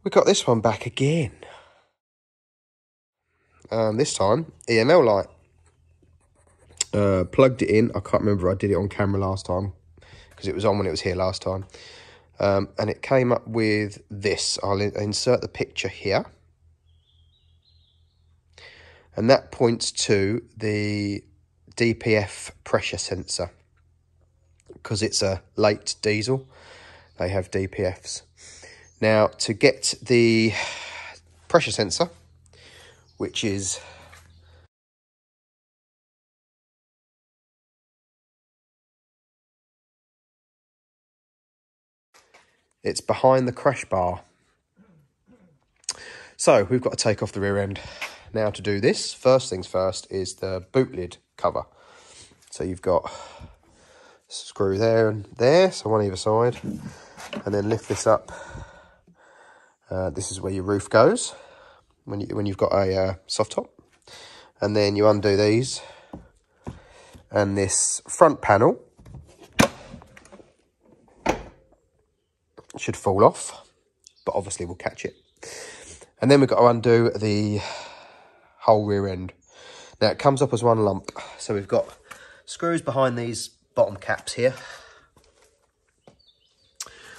We got this one back again. This time, EML light. Plugged it in. I can't remember, I did it on camera last time because it was on when it was here last time. And it came up with this. I'll insert the picture here. And that points to the DPF pressure sensor. Because it's a late diesel, they have DPFs. Now, to get the pressure sensor, which is it's behind the crash bar. So we've got to take off the rear end. Now to do this, first things first is the boot lid cover. So you've got a screw there and there, so one either side, and then lift this up. This is where your roof goes when you've got a soft top, and then you undo these, and this front panel should fall off, but obviously we'll catch it. And then we've got to undo the whole rear end. Now it comes up as one lump. So we've got screws behind these bottom caps here.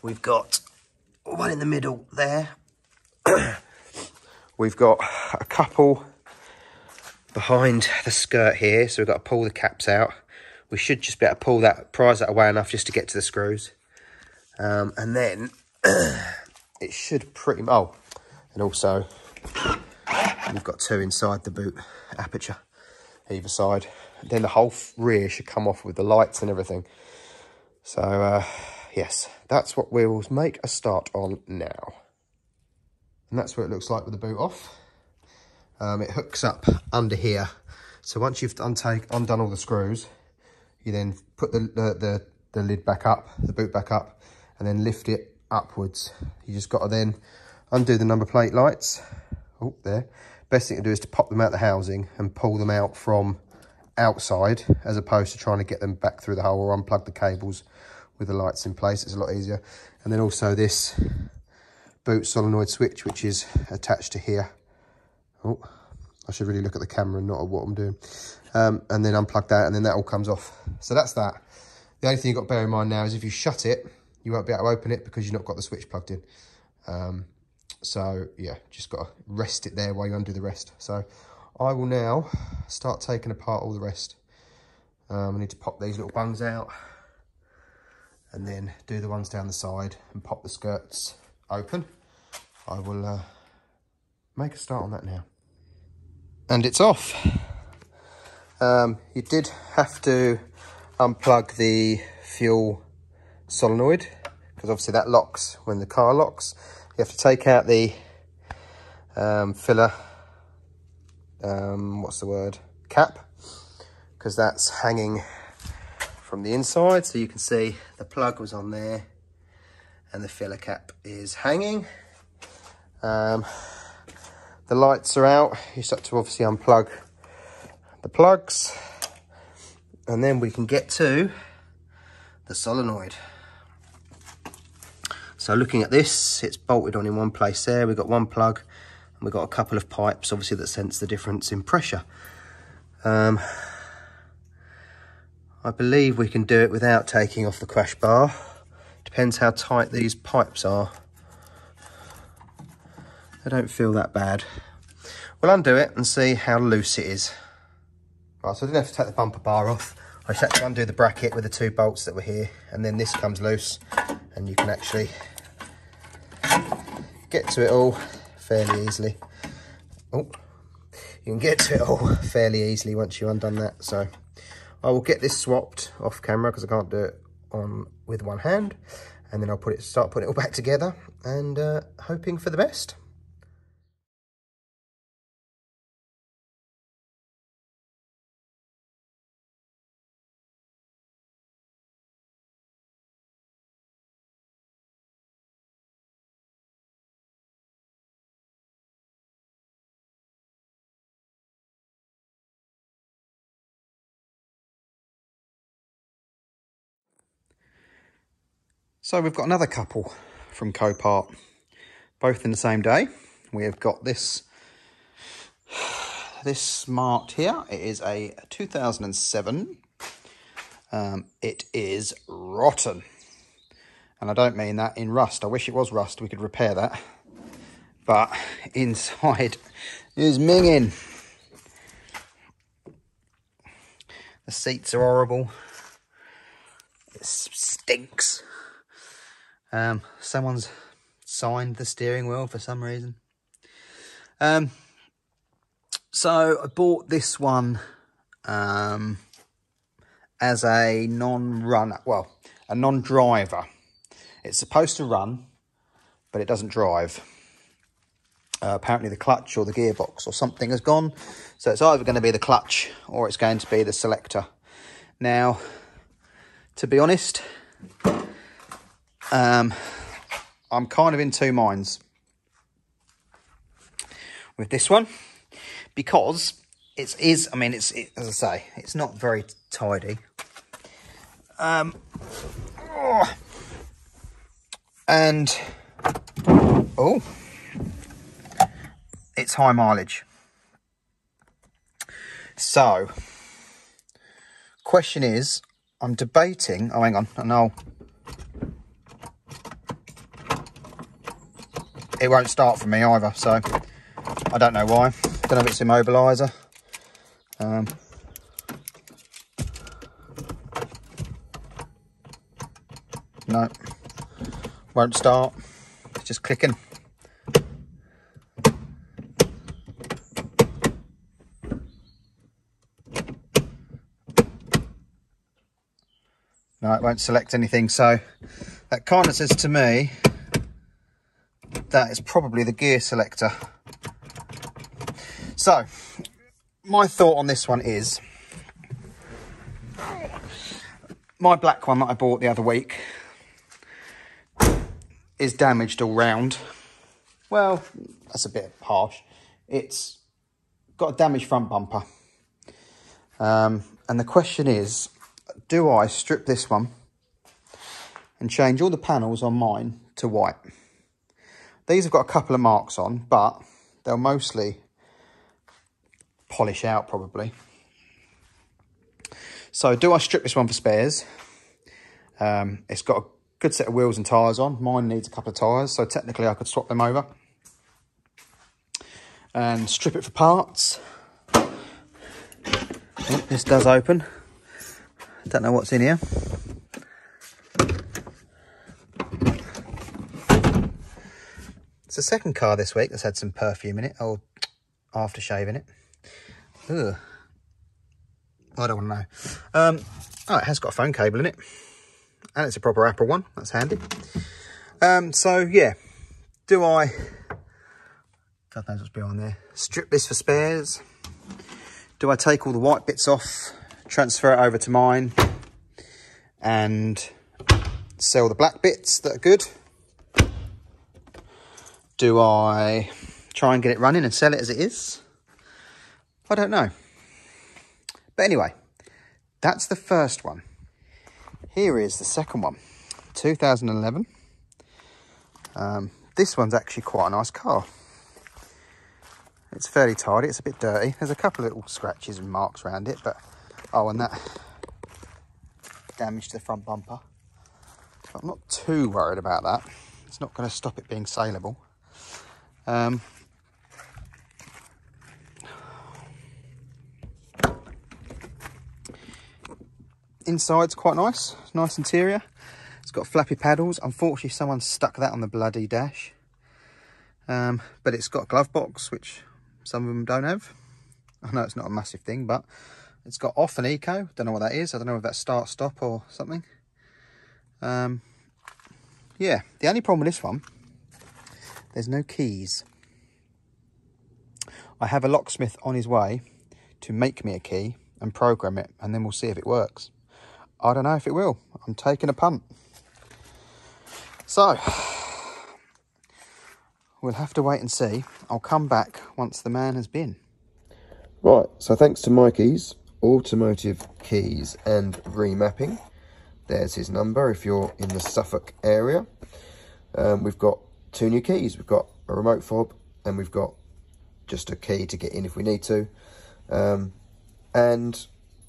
We've got one in the middle there. We've got a couple behind the skirt here. So we've got to pull the caps out. We should just be able to pull that, prise that away enough just to get to the screws. And then it should pretty much, oh, and also we've got two inside the boot aperture, either side. And then the whole rear should come off with the lights and everything. So, yes, that's what we'll make a start on now. And that's what it looks like with the boot off. It hooks up under here. So once you've undone all the screws, you then put the lid back up, the boot back up, and then lift it upwards. You just got to then undo the number plate lights. Oh, there. Best thing to do is to pop them out the housing and pull them out from outside, as opposed to trying to get them back through the hole or unplug the cables with the lights in place. It's a lot easier. And then also this boot solenoid switch, which is attached to here. Oh, I should really look at the camera and not at what I'm doing. And then unplug that, and then that all comes off. So that's that. The only thing you've got to bear in mind now is if you shut it, you won't be able to open it because you've not got the switch plugged in. So yeah, just got to rest it there while you undo the rest. So I will now start taking apart all the rest. I need to pop these little bungs out and then do the ones down the side and pop the skirts open. I will make a start on that now. And it's off. You did have to unplug the fuel solenoid because obviously that locks when the car locks. You have to take out the filler, what's the word, cap, because that's hanging from the inside. So you can see the plug was on there and the filler cap is hanging. The lights are out. You start to obviously unplug the plugs, and then we can get to the solenoid. So looking at this, it's bolted on in one place there. We've got one plug and we've got a couple of pipes, obviously, that sense the difference in pressure. I believe we can do it without taking off the crash bar. Depends how tight these pipes are. They don't feel that bad. We'll undo it and see how loose it is. Right, so I didn't have to take the bumper bar off. I just had to undo the bracket with the two bolts that were here, and then this comes loose, and you can actually get to it all fairly easily. Oh, you can get to it all fairly easily once you've undone that. So I will get this swapped off camera because I can't do it on with one hand, and then I'll start putting it all back together and hoping for the best. So we've got another couple from Copart, both in the same day. We have got this Smart here. It is a 2007. It is rotten. And I don't mean that in rust. I wish it was rust. We could repair that. But inside is minging. The seats are horrible. It stinks. Someone's signed the steering wheel for some reason. So I bought this one as a non-runner, well, a non-driver. It's supposed to run, but it doesn't drive. Apparently the clutch or the gearbox or something has gone. So it's either going to be the clutch or it's going to be the selector. Now, to be honest, I'm kind of in two minds with this one, because it is, I mean, as I say, it's not very tidy. And, oh, it's high mileage. So, question is, I'm debating, oh, hang on, no. It won't start for me either, so I don't know why. Don't know if it's immobiliser. No, won't start. It's just clicking. No, it won't select anything. So that kind of says to me that is probably the gear selector. So my thought on this one is, my black one that I bought the other week is damaged all round. Well, that's a bit harsh. It's got a damaged front bumper. And the question is, do I strip this one and change all the panels on mine to white? These have got a couple of marks on, but they'll mostly polish out probably. So do I strip this one for spares? It's got a good set of wheels and tyres on. Mine needs a couple of tyres, so technically I could swap them over. And strip it for parts. Oh, this does open. Don't know what's in here. It's the second car this week that's had some perfume in it, or aftershave in it. Ugh. I don't want to know. Oh, it has got a phone cable in it. And it's a proper Apple one. That's handy. So, yeah. Do I... God knows what's behind there. Strip this for spares. Do I take all the white bits off, transfer it over to mine, and sell the black bits that are good? Do I try and get it running and sell it as it is? I don't know. But anyway, that's the first one. Here is the second one, 2011. This one's actually quite a nice car. It's fairly tidy, it's a bit dirty. There's a couple of little scratches and marks around it, but, oh, and that damage to the front bumper. But I'm not too worried about that. It's not going to stop it being saleable. Inside's quite nice, nice interior. It's got flappy paddles. Unfortunately, someone stuck that on the bloody dash. But it's got a glove box, which some of them don't have. I know it's not a massive thing, but it's got off and eco. Don't know what that is. I don't know if that's start, stop or something. Yeah, the only problem with this one, there's no keys. I have a locksmith on his way to make me a key and program it, and then we'll see if it works. I don't know if it will. I'm taking a punt. So, we'll have to wait and see. I'll come back once the man has been. Right, so thanks to Mikey's Automotive Keys and Remapping. There's his number if you're in the Suffolk area. We've got two new keys. We've got a remote fob, and we've got just a key to get in if we need to. And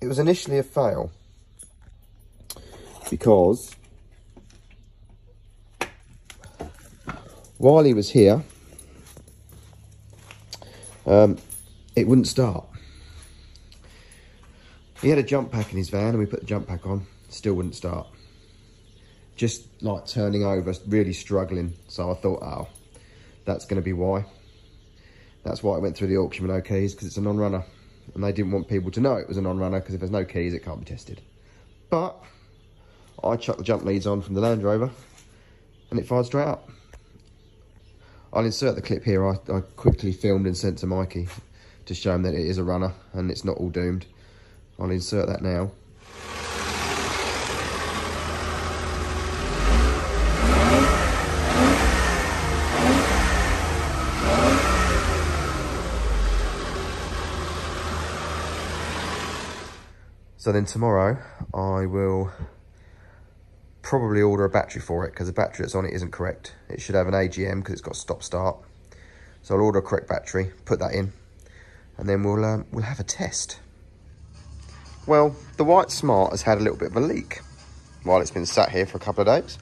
it was initially a fail because while he was here, it wouldn't start. He had a jump pack in his van, and we put the jump pack on, still wouldn't start. Just like turning over, really struggling. So I thought, oh, that's going to be why. That's why I went through the auction with no keys, because it's a non-runner. And they didn't want people to know it was a non-runner, because if there's no keys, it can't be tested. But I chucked the jump leads on from the Land Rover, and it fired straight up. I'll insert the clip here. I quickly filmed and sent to Mikey to show him that it is a runner and it's not all doomed. I'll insert that now. So then tomorrow I will probably order a battery for it, because the battery that's on it isn't correct. It should have an AGM because it's got stop start. So I'll order a correct battery, put that in, and then we'll have a test. Well, the white Smart has had a little bit of a leak while it's been sat here for a couple of days.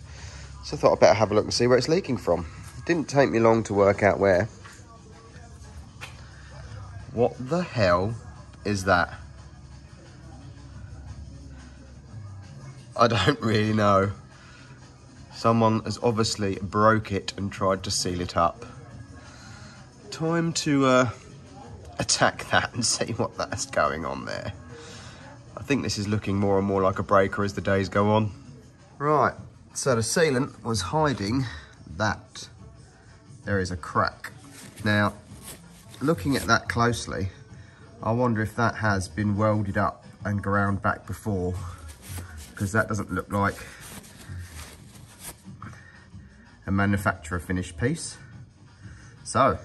So I thought I'd better have a look and see where it's leaking from. It didn't take me long to work out where. What the hell is that? I don't really know. Someone has obviously broke it and tried to seal it up. Time to attack that and see what that's going on there. I think this is looking more and more like a breaker as the days go on. Right, so the sealant was hiding that there is a crack. Now, looking at that closely, I wonder if that has been welded up and ground back before, because that doesn't look like a manufacturer finished piece. So,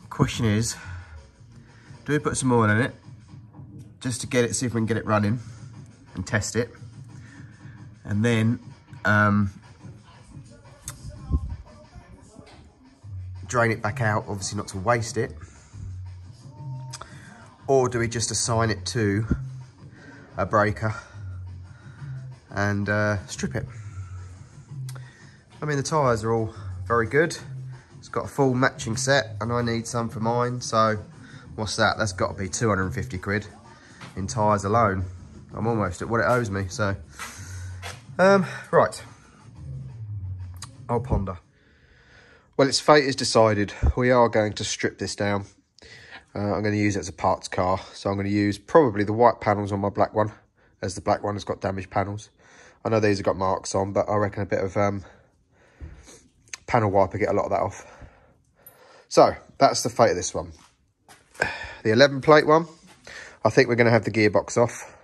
question is, do we put some oil in it just to get it, see if we can get it running and test it, and then drain it back out, obviously not to waste it, or do we just assign it to a breaker and strip it? I mean, the tyres are all very good. It's got a full matching set, and I need some for mine, so what's that? That's got to be 250 quid in tyres alone. I'm almost at what it owes me, so right, I'll ponder. Well, its fate is decided. We are going to strip this down. I'm going to use it as a parts car, so I'm going to use probably the white panels on my black one, as the black one has got damaged panels. I know these have got marks on, but I reckon a bit of panel wiper get a lot of that off. So that's the fate of this one. The 11 plate one, I think we're going to have the gearbox off.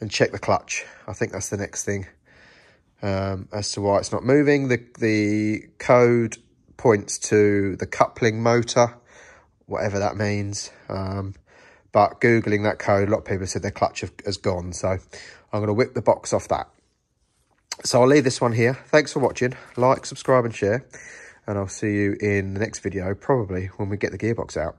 And check the clutch. I think that's the next thing. As to why it's not moving, the code points to the coupling motor, whatever that means. But Googling that code, a lot of people said their clutch has gone. So I'm going to whip the box off that. So I'll leave this one here. Thanks for watching. Like, subscribe and share. And I'll see you in the next video, probably when we get the gearbox out.